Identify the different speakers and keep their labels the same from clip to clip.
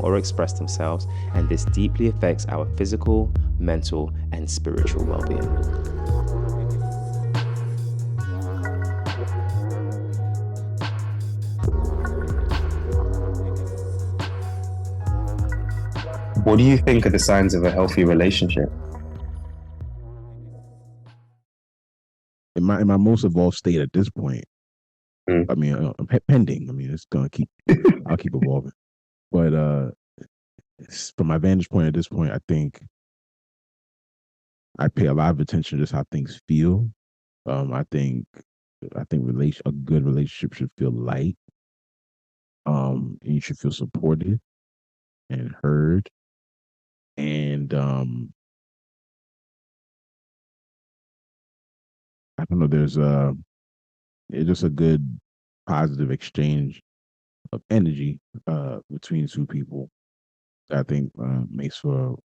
Speaker 1: or express themselves, and this deeply affects our physical, mental, and spiritual well-being.
Speaker 2: What do you think are the signs of a healthy relationship?
Speaker 3: In my most evolved state at this point,
Speaker 2: Mm.
Speaker 3: I mean, pending. I mean, it's gonna keep. I'll keep evolving. But from my vantage point at this point, I think I pay a lot of attention to just how things feel. I think a good relationship should feel light. And you should feel supported and heard. And I don't know. It's just a good positive exchange of energy between two people that I think makes for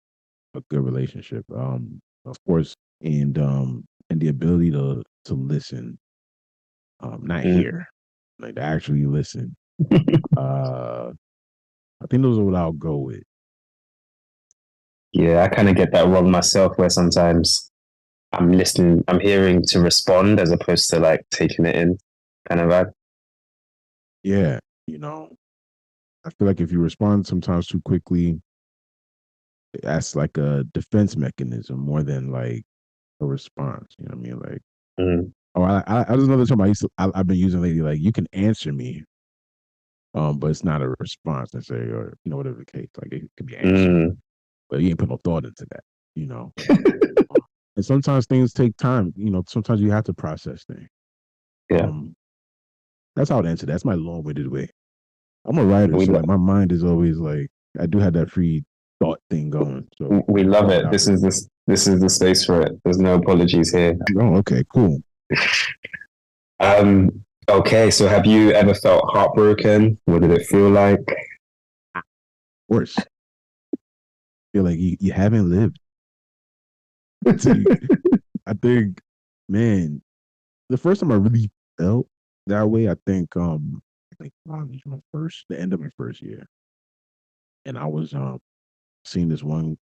Speaker 3: a good relationship. Of course, and the ability to listen, not
Speaker 2: Mm.
Speaker 3: hear, like to actually listen. Uh, I think those are what I'll go with.
Speaker 2: Yeah, I kind of get that wrong myself, where sometimes I'm listening, I'm hearing to respond as opposed to like taking it in, kind of vibe.
Speaker 3: Yeah, I feel like if you respond sometimes too quickly, that's like a defense mechanism more than like a response. You know what I mean? Like,
Speaker 2: Mm.
Speaker 3: or I just another term I've been using lately. Like, you can answer me, but it's not a response necessarily, or whatever the case. Like, it could be an answer,
Speaker 2: Mm.
Speaker 3: but you ain't put no thought into that. You know, and sometimes things take time. Sometimes you have to process things.
Speaker 2: Yeah,
Speaker 3: Um, that's how I'd answer that. That's my long-winded way. I'm a writer,
Speaker 2: we
Speaker 3: so
Speaker 2: lo-
Speaker 3: like my mind is always like I do have that free thought thing going. So
Speaker 2: we love it.
Speaker 3: without,
Speaker 2: This is the space for it. There's no apologies here.
Speaker 3: oh, okay, cool.
Speaker 2: Okay, so have you ever felt heartbroken? What did it feel like?
Speaker 3: Of course, feel like you haven't lived. See, I think, man, the first time I really felt that way, I think, college, the end of my first year, and I was seeing this one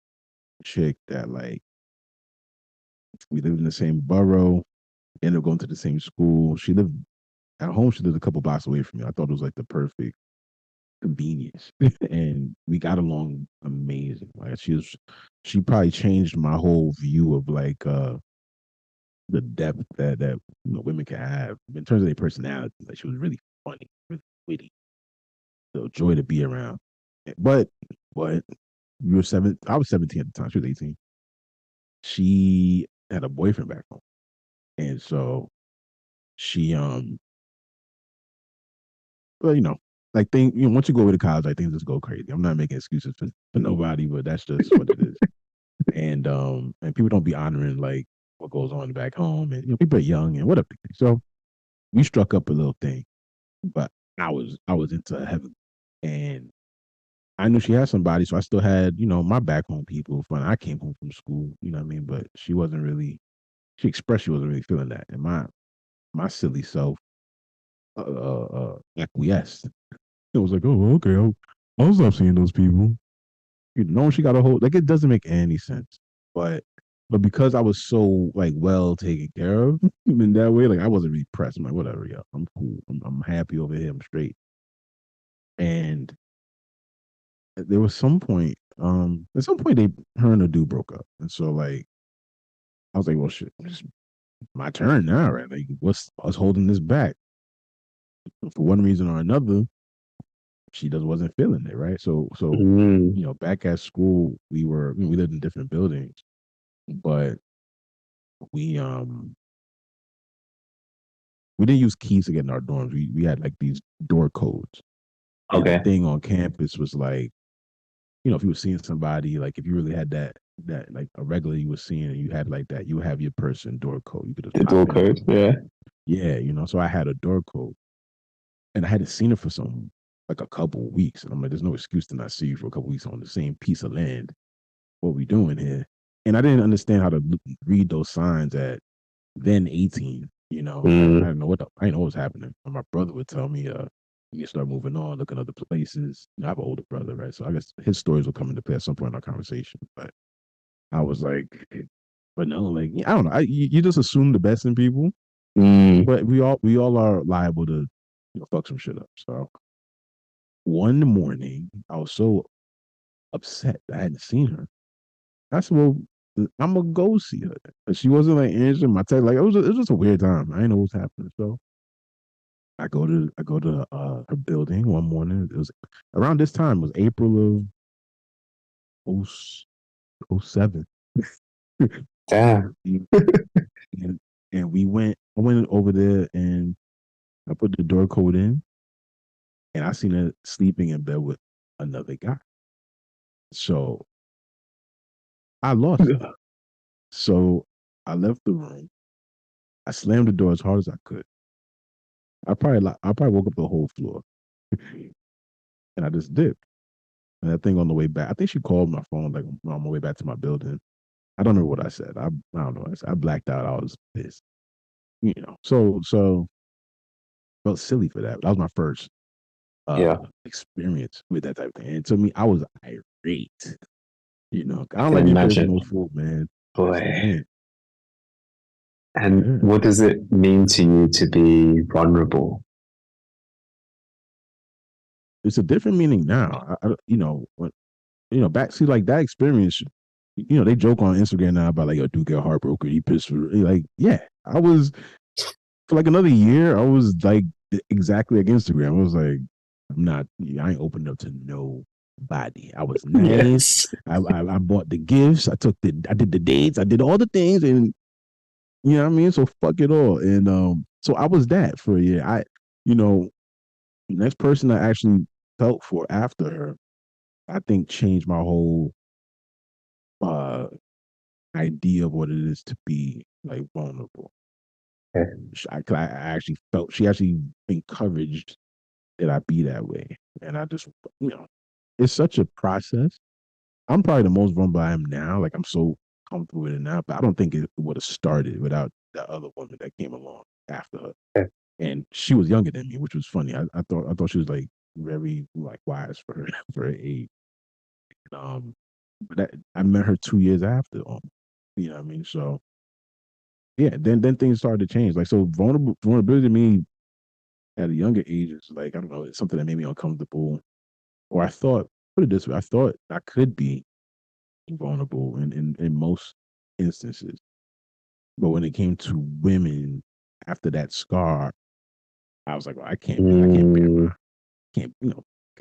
Speaker 3: chick that like we lived in the same borough, ended up going to the same school. She lived at home. She lived a couple blocks away from me. I thought it was like the perfect convenience, and we got along amazing. Like, she probably changed my whole view of like the depth that women can have in terms of their personality. Like, she was really funny, really witty, so joy to be around. But you were seven. I was 17 at the time. She was 18. She had a boyfriend back home, and so she well, like once you go away to college, like things just go crazy. I'm not making excuses for nobody, but that's just what it is. And people don't be honoring like what goes on back home, and people are young and whatever. So we struck up a little thing, but I was into heaven, and I knew she had somebody, so I still had my back home people. When I came home from school, you know what I mean. But she wasn't really. She expressed she wasn't really feeling that, and my silly self acquiesced. It was like, oh, okay, I'll stop seeing those people. She got a whole like it doesn't make any sense, but because I was so like well taken care of in that way, like I wasn't really pressed. I'm like, whatever, yeah, I'm cool. I'm happy over here. I'm straight. And there was at some point they her and the dude broke up, and so like I was like, well, shit, it's my turn now, right? Like, what's holding this back? For one reason or another, she just wasn't feeling it, right? So
Speaker 2: Mm.
Speaker 3: back at school, we lived in different buildings, but we um we didn't use keys to get in our dorms. We had like these door codes. And the
Speaker 2: Okay.
Speaker 3: thing on campus was like, if you were seeing somebody, like if you really had that like a regular you were seeing and you had like that, you have your person door code. You could just
Speaker 2: The
Speaker 3: pop
Speaker 2: door
Speaker 3: in.
Speaker 2: code. Yeah.
Speaker 3: Yeah, so I had a door code and I hadn't seen her for some like a couple of weeks. And I'm like, there's no excuse to not see you for a couple of weeks on the same piece of land. What we doing here? And I didn't understand how to read those signs at then 18. I
Speaker 2: Mm.
Speaker 3: didn't know I didn't know what was happening. And my brother would tell me, You start moving on, looking other places. I have an older brother, right? So I guess his stories will come into play at some point in our conversation. But I was like, but no, like I don't know. You just assume the best in people,
Speaker 2: Mm.
Speaker 3: but we all are liable to fuck some shit up. So one morning, I was so upset that I hadn't seen her. I said, "Well, I'm gonna go see her." But she wasn't like answering my text. Like it was just a weird time. I didn't know what was happening. So I go to her building one morning. It was around this time. It was April of '07.
Speaker 2: Damn.
Speaker 3: and and we went. I went over there and I put the door code in, and I seen her sleeping in bed with another guy. So I lost it. So I left the room. I slammed the door as hard as I could. I probably woke up the whole floor, and I just dipped. And that thing on the way back, I think she called my phone like on my way back to my building. I don't know what I said. I don't know. What I said. I blacked out. I was pissed. So felt silly for that. That was my first
Speaker 2: Yeah,
Speaker 3: experience with that type of thing. And to me, I was irate. I
Speaker 2: I
Speaker 3: don't
Speaker 2: can
Speaker 3: like being played for no
Speaker 2: imagine.
Speaker 3: fool, man. I just
Speaker 2: Boy.
Speaker 3: can't.
Speaker 2: And
Speaker 3: Yeah.
Speaker 2: what does it mean to you to be vulnerable?
Speaker 3: It's a different meaning now. When back see like that experience. They joke on Instagram now about like, yo, dude get heartbroken. He pissed for like, yeah. I was for like another year. I was like exactly like Instagram. I was like, I ain't opened up to nobody. I was nice.
Speaker 2: Yes.
Speaker 3: I bought the gifts. I did the dates. I did all the things, and you know what I mean. So fuck it all. And so I was that for a year. You know, the next person I actually felt for after her, I think changed my whole uh idea of what it is to be like vulnerable.
Speaker 2: Okay.
Speaker 3: I actually felt she actually encouraged that I be that way, and I just it's such a process. I'm probably the most vulnerable I am now. Like I'm so comfortable with it now, but I don't think it would have started without the other woman that came along after her,
Speaker 2: Okay.
Speaker 3: and she was younger than me, which was funny. I thought she was like very like wise for her for her age. But I met her 2 years after. You know what I mean? So yeah, then things started to change. Like so, vulnerability to me at a younger age is like I don't know, it's something that made me uncomfortable. Or I thought, put it this way, I thought I could be vulnerable in most instances, but when it came to women after that scar, I was like, well, I can't be, I can't bear
Speaker 2: Mm,
Speaker 3: can't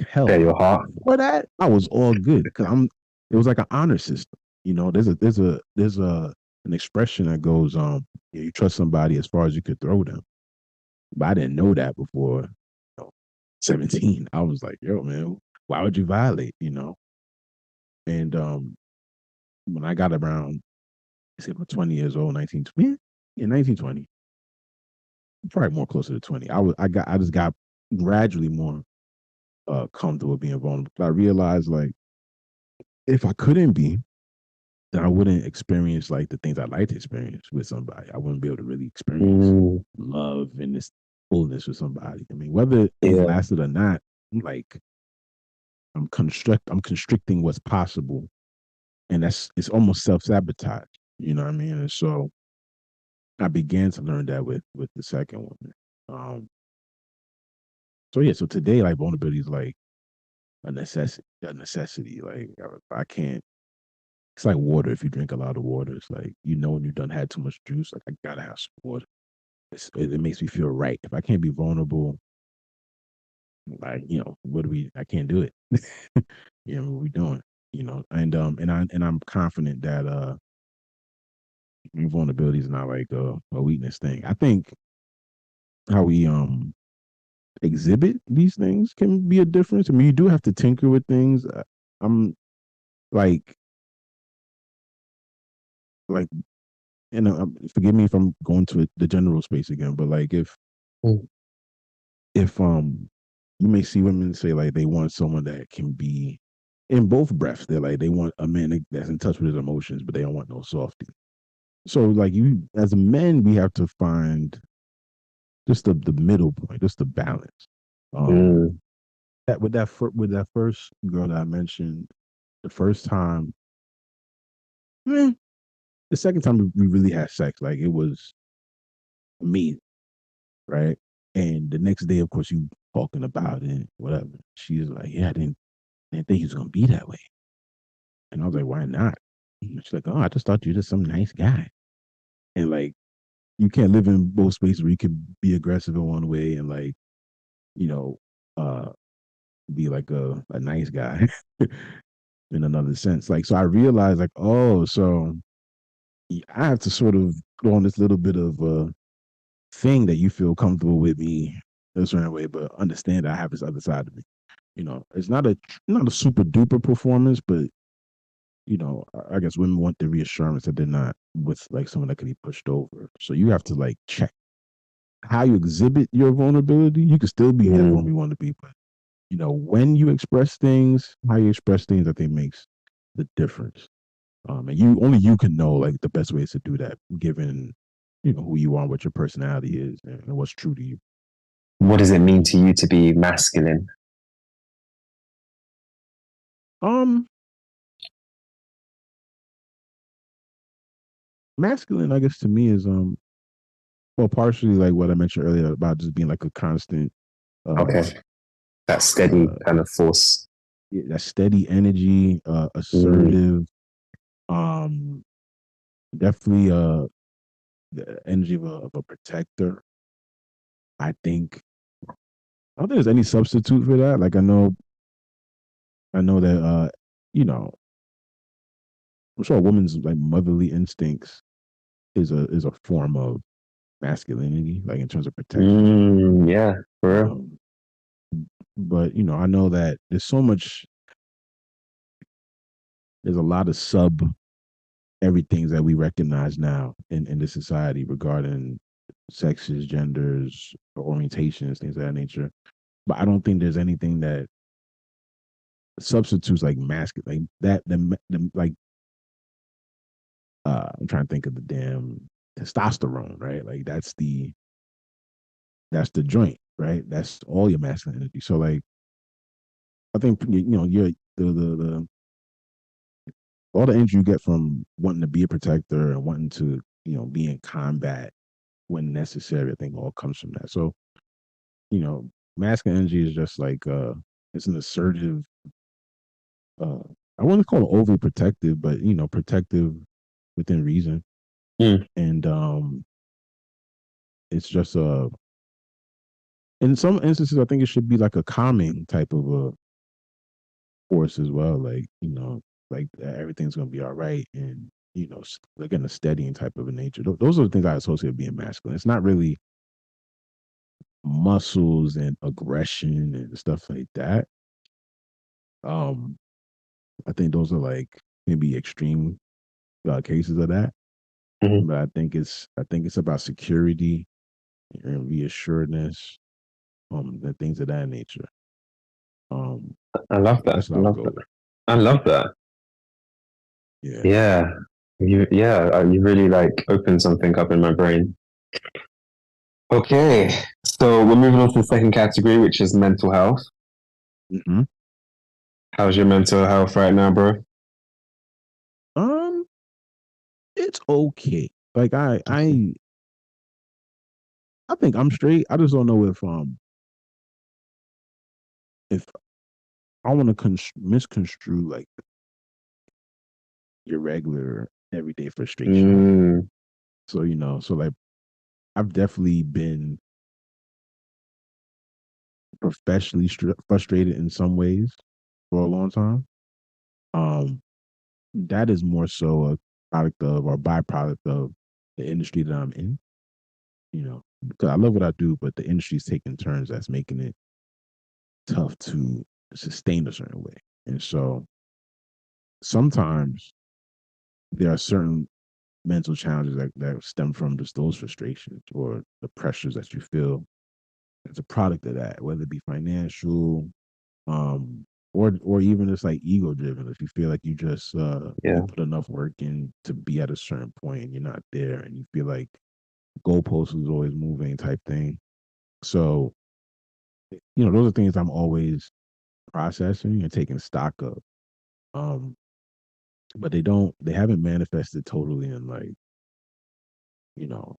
Speaker 3: hell.
Speaker 2: Bare your heart.
Speaker 3: For that, I was all good because I'm. It was like an honor system. There's an expression that goes, you trust somebody as far as you could throw them. But I didn't know that before 17. I was like, yo, man, why would you violate? And when I got around, say about 20 years old, 1920, yeah, 1920, probably more closer to 20. I just got gradually more comfortable being vulnerable. But I realized like if I couldn't be, then I wouldn't experience like the things I'd like to experience with somebody. I wouldn't be able to really experience
Speaker 2: Mm,
Speaker 3: love and this fullness with somebody. I mean, whether it
Speaker 2: yeah.
Speaker 3: lasted or not, like I'm constricting what's possible, and it's almost self sabotage. You know what I mean? And so I began to learn that with the second woman. Um, so yeah, so today like vulnerability is like a necessity. A necessity. Like I can't. It's like water. If you drink a lot of water, it's like when you've done had too much juice. Like I gotta have some water. It makes me feel right. If I can't be vulnerable, like what do we? I can't do it. What we doing? And I'm confident that vulnerability is not like a weakness thing. I think how we exhibit these things can be a difference. I mean, you do have to tinker with things. I'm like like forgive me if I'm going to the general space again, but like
Speaker 2: Mm,
Speaker 3: if you may see women say like they want someone that can be in both breaths. They're like they want a man that's in touch with his emotions, but they don't want no softy. So like you as men, we have to find just the middle point, just the balance. Um,
Speaker 2: Mm,
Speaker 3: that with that first girl that I mentioned, the first time, eh, the second time we really had sex, like it was me, right? And the next day, of course, you talking about it, whatever. She's like, "Yeah, I didn't think he was gonna be that way." And I was like, "Why not?" And she's like, "Oh, I just thought you were just some nice guy." And like, you can't live in both spaces where you can be aggressive in one way and like, you know, uh, be like a nice guy in another sense. Like, so I realized, like, oh, so I have to sort of go on this little bit of a thing that you feel comfortable with me a certain way, but understand that I have this other side of me. It's not a super duper performance, but I guess women want the reassurance that they're not with like someone that can be pushed over. So you have to like check how you exhibit your vulnerability. You can still be that vulnerable
Speaker 2: mm.
Speaker 3: you want to be, but when you express things, how you express things, I think makes the difference. And only you can know like the best ways to do that, given who you are, what your personality is, and what's true to you.
Speaker 2: What does it mean to you to be masculine?
Speaker 3: Um, Masculine, I guess to me is well, partially like what I mentioned earlier about just being like a constant,
Speaker 2: Okay,
Speaker 3: uh,
Speaker 2: that steady
Speaker 3: uh,
Speaker 2: kind of force.
Speaker 3: yeah, that steady energy,
Speaker 2: Mm,
Speaker 3: assertive, um, definitely the energy of a protector. I think I don't think there's any substitute for that. Like I know that you know, I'm sure a woman's like motherly instincts is a form of masculinity, like in terms of protection.
Speaker 2: yeah, for real.
Speaker 3: Um, but I know that there's a lot of sub everything that we recognize now in this society regarding sexes, genders, orientations, things of that nature. But I don't think there's anything that substitutes like masculine, like that. Like I'm trying to think of the damn testosterone, right? Like that's the joint, right? That's all your masculine energy. So like I think you're the all the energy you get from wanting to be a protector and wanting to be in combat when necessary. I think all comes from that. So you know, masculine energy is just like it's an assertive. uh I wouldn't call it overly protective, but protective within reason.
Speaker 2: Mm,
Speaker 3: And it's just in some instances I think it should be like a calming type of a force as well. Like like everything's gonna be all right, and like in a steadying type of a nature. Those are the things I associate with being masculine. It's not really muscles and aggression and stuff like that. um I think those are like maybe extreme cases of that.
Speaker 2: mhm.
Speaker 3: But I think it's about security and reassuredness, and things of that nature. um
Speaker 2: I love that.
Speaker 3: that's what
Speaker 2: I
Speaker 3: I would
Speaker 2: love
Speaker 3: go
Speaker 2: that.
Speaker 3: with.
Speaker 2: I love that.
Speaker 3: Yeah.
Speaker 2: Yeah, you really like opened something up in my brain. Okay, so we're moving on to the second category, which is mental health.
Speaker 3: Hmm.
Speaker 2: How's your mental health right now, bro?
Speaker 3: um it's okay. Like I think I'm straight. I just don't know if I want to misconstrue like your regular everyday frustration.
Speaker 2: Mm,
Speaker 3: So like I've definitely been professionally frustrated in some ways for a long time. Um, that is more so a product of or byproduct of the industry that I'm in. Because I love what I do, but the industry's taking turns that's making it tough to sustain a certain way. And so sometimes there are certain mental challenges that stem from just those frustrations or the pressures that you feel as a product of that, whether it be financial, or even just like ego driven. If you feel like you just
Speaker 2: yeah.
Speaker 3: you put enough work in to be at a certain point and you're not there, and you feel like goalposts is always moving type thing. So those are things I'm always processing and taking stock of. Um, but they haven't manifested totally in like, you know,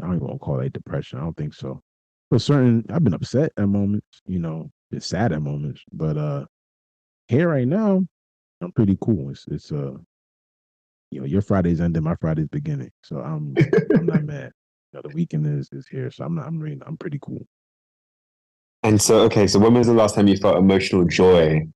Speaker 3: I don't even want to call it depression. I don't think so. But I've been upset at moments, been sad at moments. But here right now, I'm pretty cool. Your Friday's ending, my Friday's beginning. So I'm not mad. The weekend is here. So I'm pretty cool.
Speaker 2: And so, okay, so when was the last time you felt emotional joy